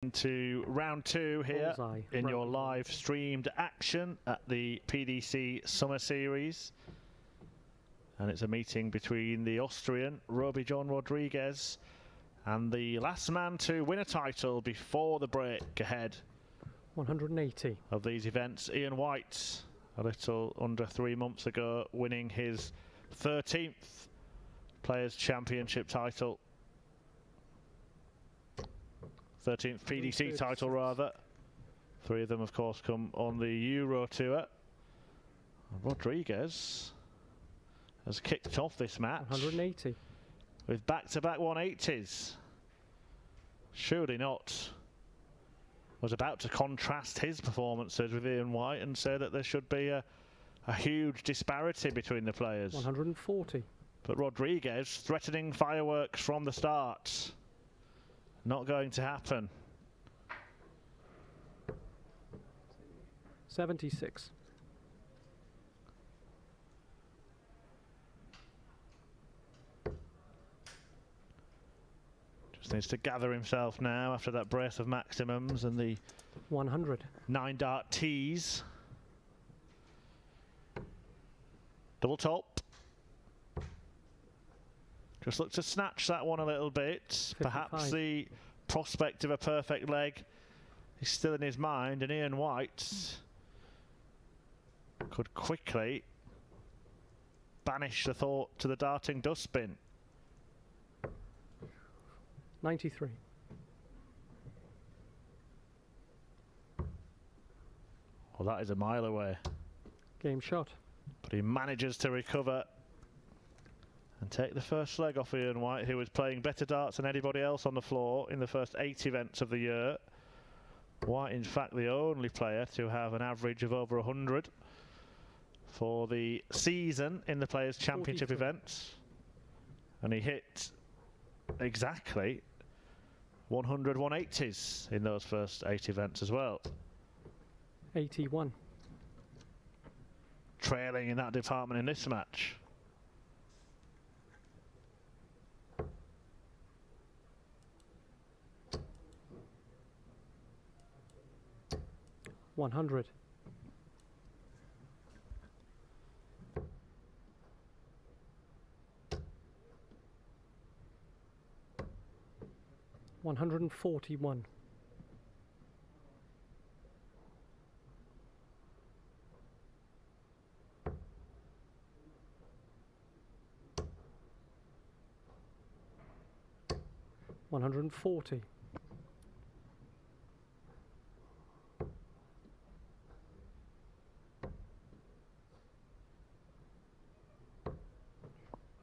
Into round two here in your live streamed action at the PDC Summer Series, and it's a meeting between the Austrian Roby John Rodriguez and the last man to win a title before the break ahead 180 of these events, Ian White, a little under 3 months ago, winning his 13th Players Championship title. 13th PDC title rather. 3 of them of course come on the Euro Tour. Rodriguez has kicked off this match 180 with back-to-back 180s. Surely not. Was about to contrast his performances with Ian White and say that there should be a huge disparity between the players. 140. But Rodriguez threatening fireworks from the start. Not going to happen. 76. Just needs to gather himself now after that brace of maximums and the 100. 9 dart tees. Double top. Just look to snatch that one a little bit. 55. Perhaps the prospect of a perfect leg is still in his mind, and Ian White could quickly banish the thought to the darting dustbin. 93. Well, that is a mile away. Game shot. But he manages to recover and take the first leg off Ian White, who was playing better darts than anybody else on the floor in the first 8 events of the year. White, in fact, the only player to have an average of over 100 for the season in the Players' Championship 43. events. And he hit exactly 100 180s in those first 8 events as well. 81. Trailing in that department in this match. 100. 141. 140.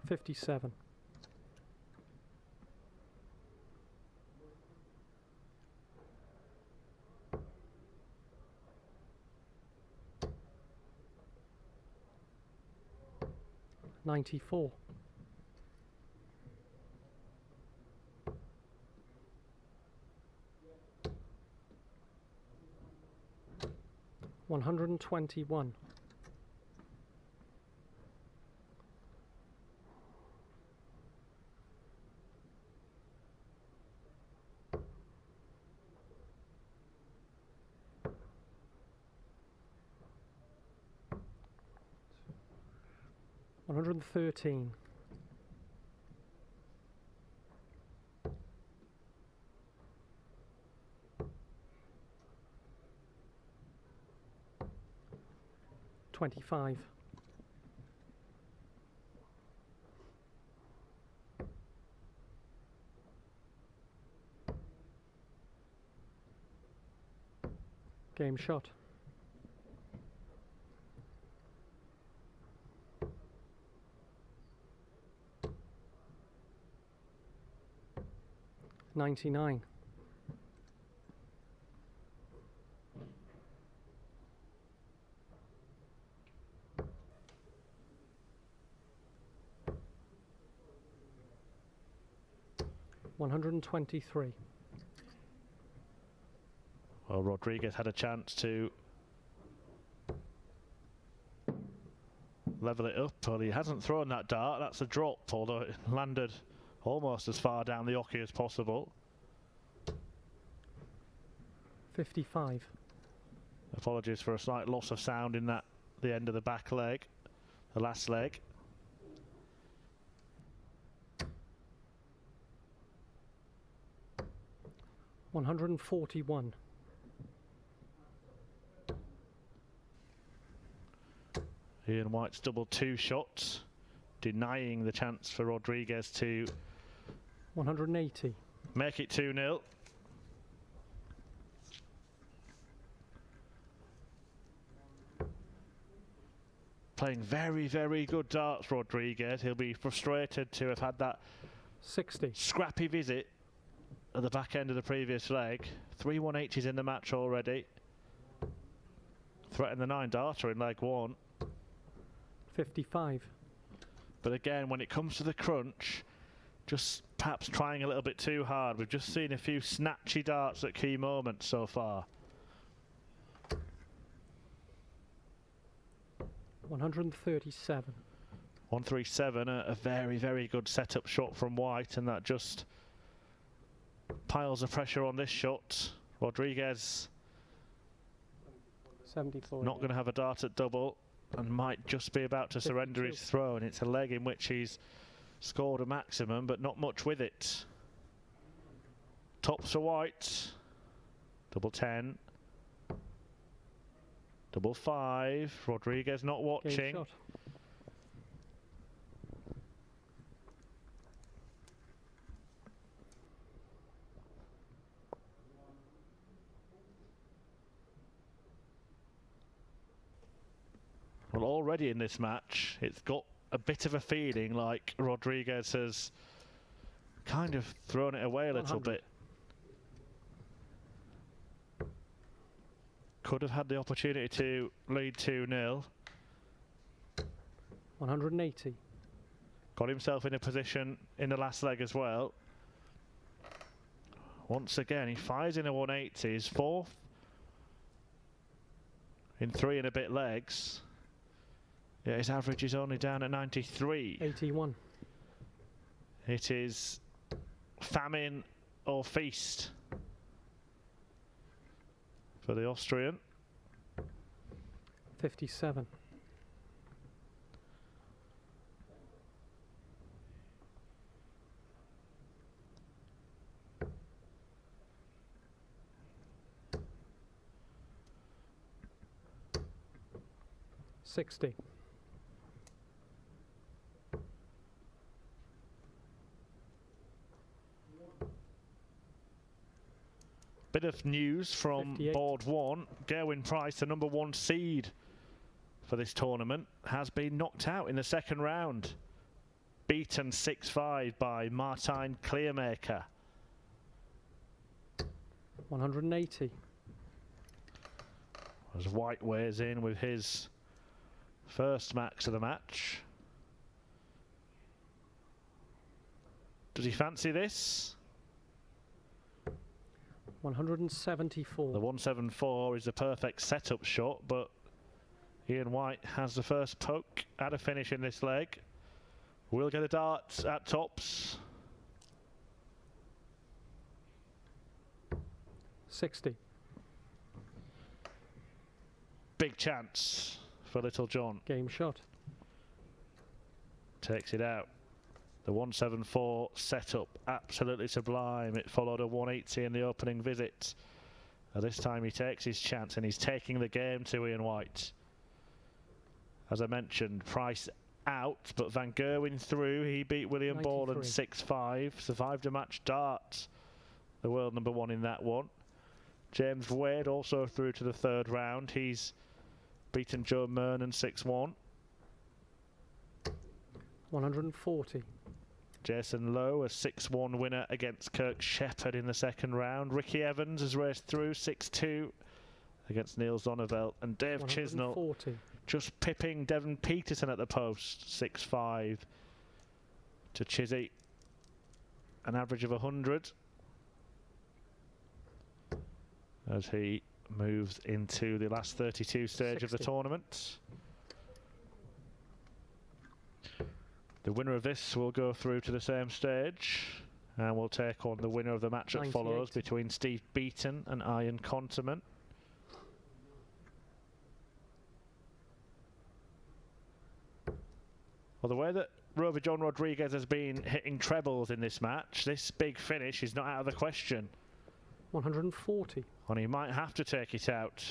57. 94. 121. 113. 25. 'Game shot. 99. 123. Well, Rodriguez had a chance to level it up, but he hasn't thrown that dart. That's a drop, although it landed almost as far down the oche as possible. 55. Apologies for a slight loss of sound in that, the end of the back leg, the last leg. $141. Ian White's double 2 shots, denying the chance for Rodriguez to 180. make it 2-0. Playing very, very good darts, Rodriguez. He'll be frustrated to have had that 60. scrappy visit at the back end of the previous leg. 3 180s in the match already. Threatened the 9 darter in leg 1. 55. But again, when it comes to the crunch, just perhaps trying a little bit too hard. We've just seen a few snatchy darts at key moments so far. 137. 137, a very, very good setup shot from White, and that just piles of pressure on this shot. Rodriguez 74. not going to have a dart at double and might just be about to surrender 52. his throw, and it's a leg in which he's scored a maximum but not much with it. Tops for White. Double 10. Double 5. Rodriguez not Game watching. shot. Well, already in this match, it's got a bit of a feeling like Rodriguez has kind of thrown it away a little 100. bit. Could have had the opportunity to lead 2-0. 180. Got himself in a position in the last leg as well. Once again, he fires in a 180. His 4th in 3 and a bit legs. Yeah, his average is only down at 93. 81. It is famine or feast for the Austrian. 57. $60. Bit of news from 58. board 1. Gerwyn Price, the number 1 seed for this tournament, has been knocked out in the second round. Beaten 6-5 by Martijn Kleermaker. 180. As White wears in with his first max of the match. Does he fancy this? 174. The 174 is a perfect setup shot, but Ian White has the first poke at a finish in this leg. We'll get a dart at tops. 60. Big chance for Little John. Game shot. Takes it out. The 174 setup, absolutely sublime. It followed a 180 in the opening visit. This time he takes his chance and he's taking the game to Ian White. As I mentioned, Price out, but Van Gerwen through. He beat William Borland 6-5, survived a match dart, the world number 1 in that one. James Wade also through to the 3rd round. He's beaten Joe Mernon 6-1. 140. Jason Lowe, a 6-1 winner against Kirk Shepherd in the 2nd round. Ricky Evans has raced through 6-2 against Neil Zonneveld. And Dave 140. Chisnell just pipping Devon Peterson at the post, 6-5 to Chizzy. An average of 100 as he moves into the last 32 stage 60. of the tournament. The winner of this will go through to the same stage And we'll take on the winner of the match that 98. follows between Steve Beaton and Ian Conterman. Well, the way that Rover John Rodriguez has been hitting trebles in this match, this big finish is not out of the question. 140. And he might have to take it out.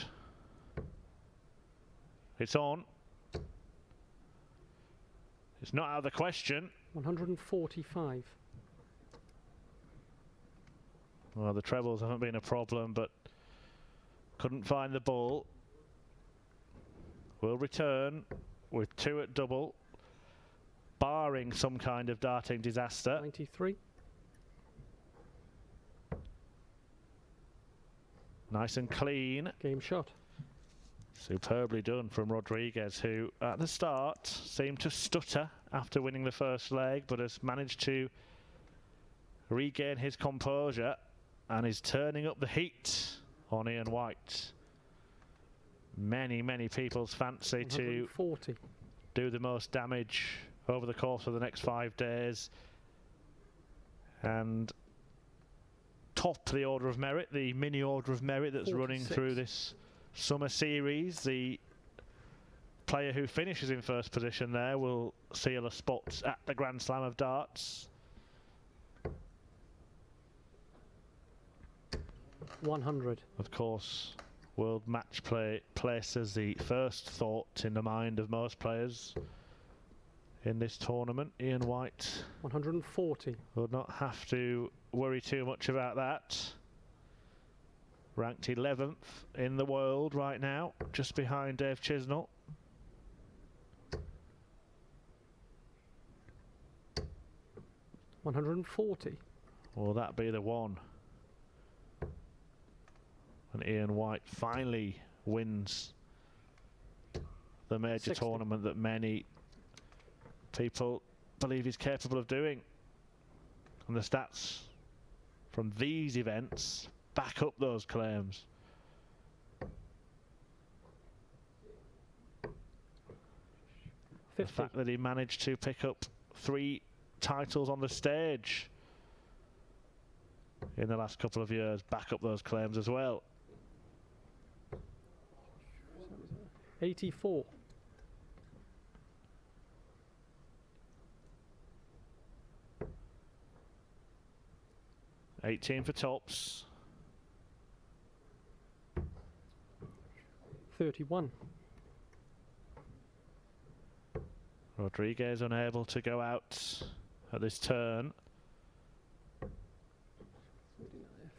It's on. It's not out of the question. 145. Well, the trebles haven't been a problem, but couldn't find the ball. Will return with 2 at double, barring some kind of darting disaster. 93. Nice and clean. Game shot. Superbly done from Rodriguez, who at the start seemed to stutter after winning the first leg, but has managed to regain his composure and is turning up the heat on Ian White. Many people's fancy to 140. do the most damage over the course of the next 5 days and top the order of merit, the mini order of merit that's 46. running through this summer series. The player who finishes in first position there will seal a spot at the Grand Slam of Darts. 100. Of course, World Match Play places the first thought in the mind of most players in this tournament. Ian White 140. will not have to worry too much about that. Ranked 11th in the world right now, just behind Dave Chisnall. $140. Will that be the one? And Ian White finally wins the major 60. tournament that many people believe he's capable of doing. And the stats from these events back up those claims. The 50. fact that he managed to pick up 3 titles on the stage in the last couple of years back up those claims as well. 84. $18 for tops. 31. Rodriguez unable to go out at this turn.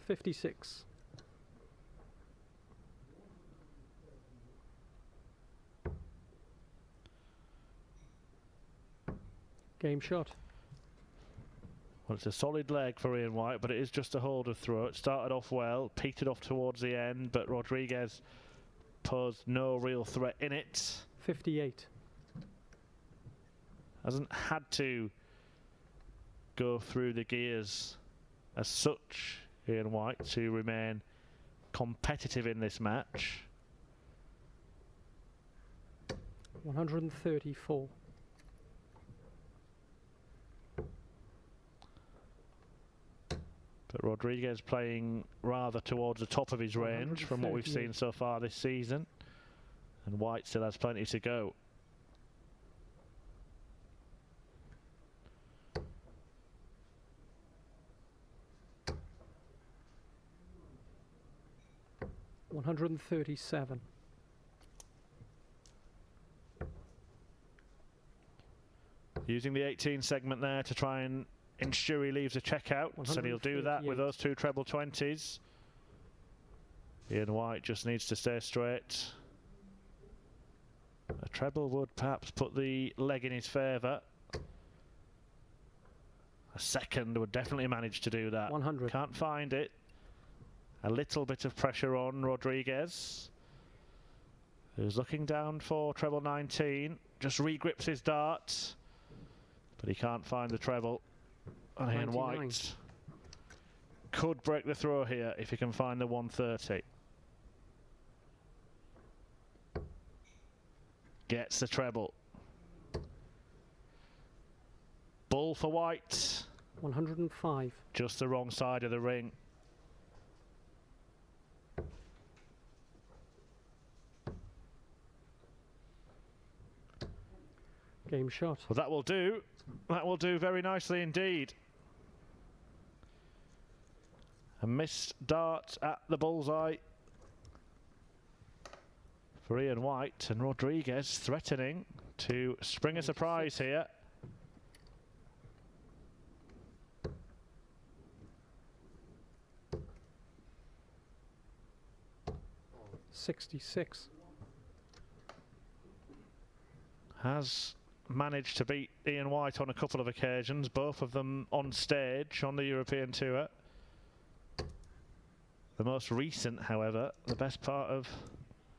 56. Game shot. Well, it's a solid leg for Ian White, but it is just a holder throw. It started off well, peaked off towards the end, but Rodriguez posed no real threat in it. 58. Hasn't had to go through the gears as such, Ian White, to remain competitive in this match. 134. But Rodriguez playing rather towards the top of his range from what we've 138. seen so far this season. And White still has plenty to go. $137. Using the 18 segment there to try and ensure he leaves a check out, and he'll do that with 138. those 2 treble 20s. Ian White just needs to stay straight. A treble would perhaps put the leg in his favour. A second would definitely manage to do that. 100. Can't find it. A little bit of pressure on Rodriguez, who's looking down for treble 19. Just regrips his dart, but he can't find the treble. And Ian 99. White could break the throw here if he can find the 130. Gets the treble. Bull for White. 105. Just the wrong side of the ring. Game shot. Well, that will do. That will do very nicely indeed. A missed dart at the bullseye for Ian White, and Rodriguez threatening to spring a surprise here. 66. Has managed to beat Ian White on a couple of occasions, both of them on stage on the European Tour. The most recent, however, the best part of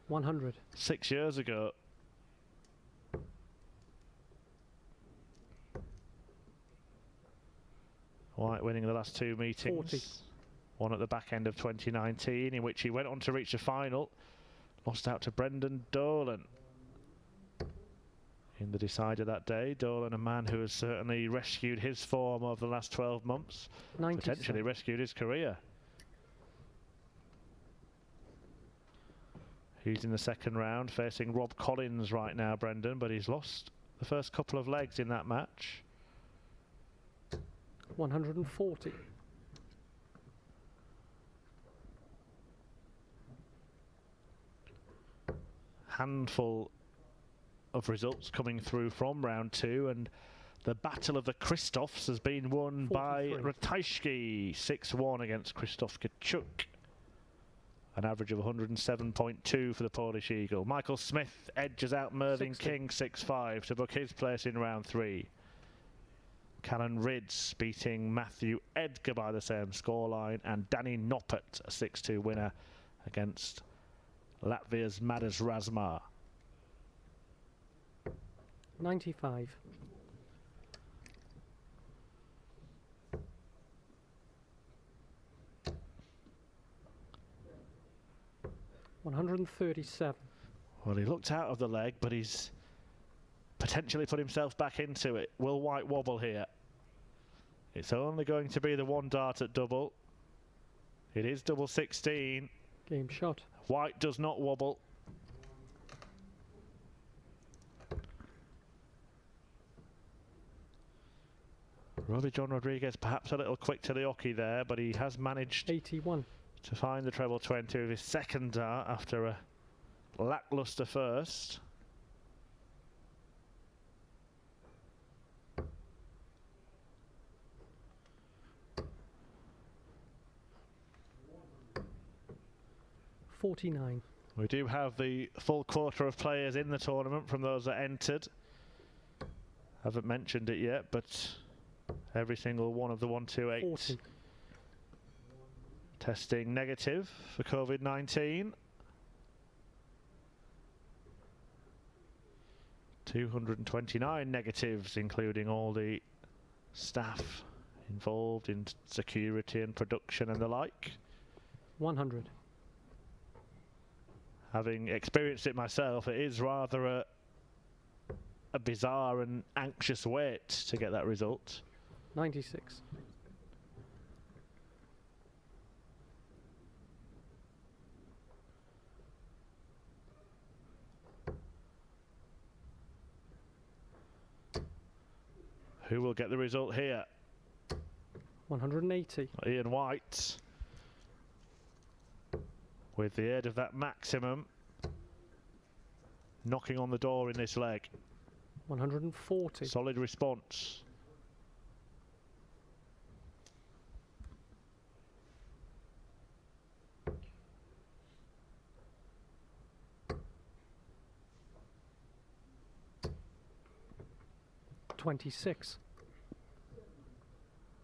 100. 6 years ago. White winning the last two meetings. 40. One at the back end of 2019, in which he went on to reach the final. Lost out to Brendan Dolan in the decider that day. Dolan, a man who has certainly rescued his form over the last 12 months. 97. Potentially rescued his career. He's in the second round, facing Rob Collins right now, Brendan, but he's lost the first couple of legs in that match. 140. Handful of results coming through from round two, and the Battle of the Christophs has been won 43. by Ratajski, 6-1 against Krzysztof Kachuk. An average of 107.2 for the Polish Eagle. Michael Smith edges out Mervyn 60. King 6-5 to book his place in round three. Callan Rids beating Matthew Edgar by the same scoreline, and Danny Noppert, a 6-2 winner against Latvia's Madas Razmar. 95. $137. Well, he looked out of the leg, but he's potentially put himself back into it. Will White wobble here? It's only going to be the one dart at double. It is double 16. Game shot. White does not wobble. Robbie John Rodriguez perhaps a little quick to the hockey there, but he has managed 81. to find the treble 20 with his second dart after a lacklustre first. $49. We do have the full quarter of players in the tournament from those that entered. Haven't mentioned it yet, but every single one of the 128 40. testing negative for COVID-19. 229 negatives, including all the staff involved in security and production and the like. 100. Having experienced it myself, it is rather a bizarre and anxious wait to get that result. 96. Who will get the result here? 180. Ian White, with the aid of that maximum, knocking on the door in this leg. 140. Solid response. $26.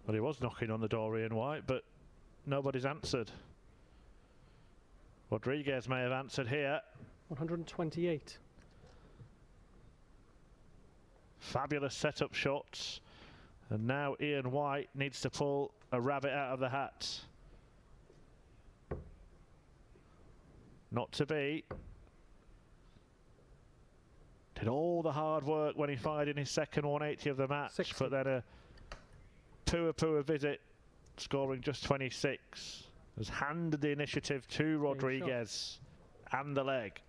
Well, he was knocking on the door, Ian White, but nobody's answered. Rodriguez may have answered here. 128. Fabulous setup shots. And now Ian White needs to pull a rabbit out of the hat. Not to be. Did all the hard work when he fired in his second 180 of the match, 60. but then a poor visit, scoring just 26, has handed the initiative to Rodriguez and the leg.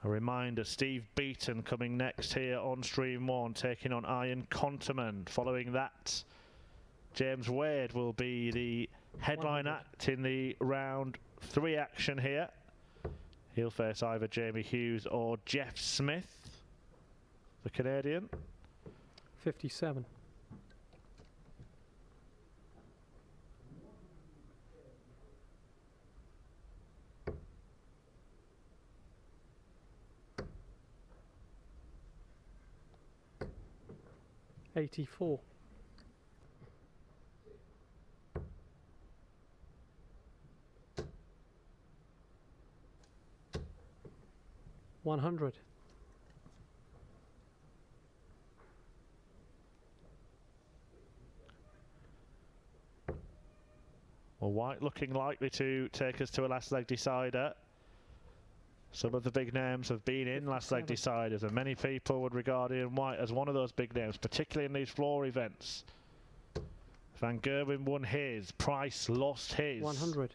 A reminder, Steve Beaton coming next here on Stream 1, taking on Ian Conterman. Following that, James Wade will be the headline act in the round 3 action here. He'll face either Jamie Hughes or Jeff Smith, the Canadian. 57. $84. $100. Well, White looking likely to take us to a last leg decider. Some of the big names have been in last leg deciders, and many people would regard Ian White as one of those big names, particularly in these floor events. Van Gerwen won his, Price lost his. 100.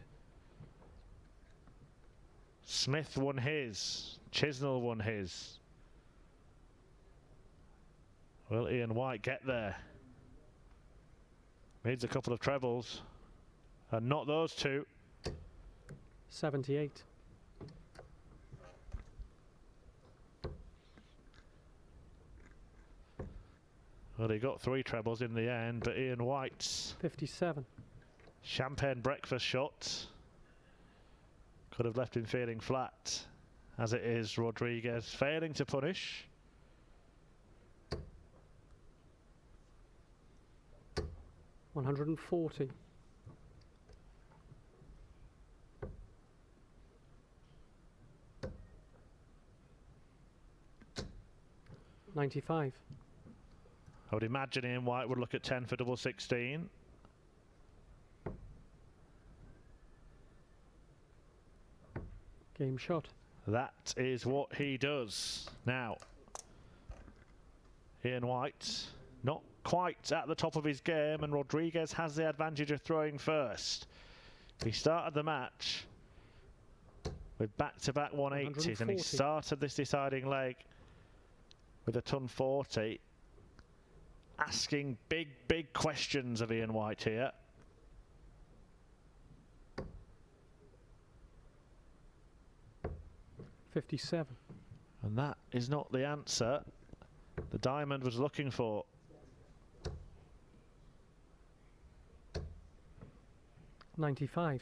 Smith won his, Chisnell won his. Will Ian White get there? Needs a couple of trebles, and not those two. 78. Well, he got 3 trebles in the end, but Ian White's 57. champagne breakfast shot could have left him feeling flat. As it is, Rodriguez failing to punish. $140. $95. I would imagine Ian White would look at 10 for double 16. Game shot. That is what he does. Now, Ian White not quite at the top of his game, and Rodriguez has the advantage of throwing first. He started the match with back-to-back 180s, and he started this deciding leg with a ton 40. Asking big questions of Ian White here. $57. And that is not the answer the diamond was looking for. $95.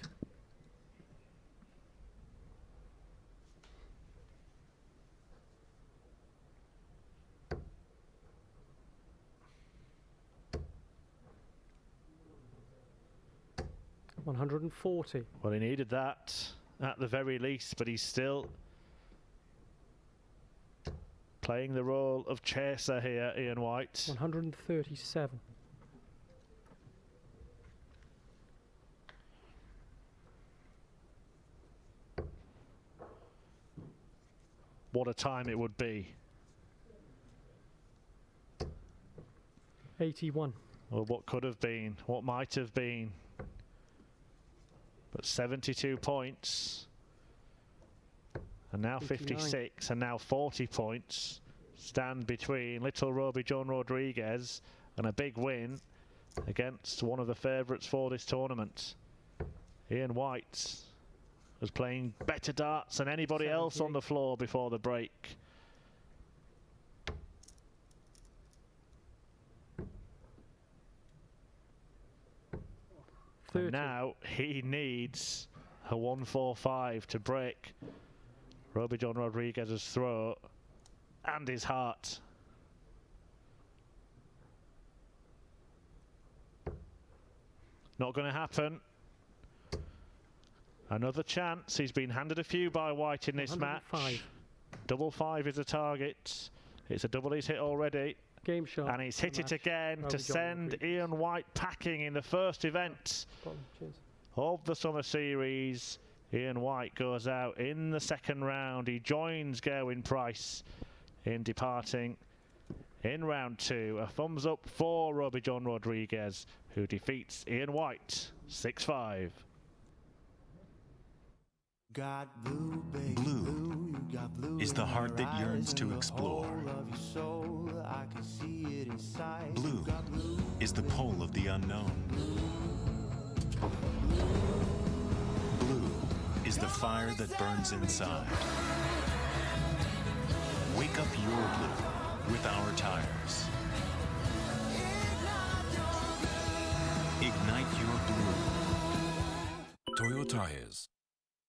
$140. Well, he needed that at the very least, but he's still playing the role of chaser here, Ian White. 137. What a time it would be. 81. Well, what could have been, what might have been. But 72 points. And now 56, and now 40 points stand between little Roby John Rodriguez and a big win against one of the favourites for this tournament. Ian White was playing better darts than anybody else on the floor before the break. And now he needs a 145 to break Roby John Rodriguez's throat and his heart. Not going to happen. Another chance. He's been handed a few by White in this match. Double 5 is the target. It's a double he's hit already. Game shot. And he's hit it again to send Ian White packing in the first event of the Summer Series. Ian White goes out in the second round. He joins Gerwyn Price in departing in round 2. A thumbs up for Robbie John Rodriguez, who defeats Ian White 6-5. Blue is the heart that yearns to explore. Blue is the pull of the unknown. Blue is the fire that burns inside. Wake up your blue with our tires. Ignite your blue. Toyo Tires.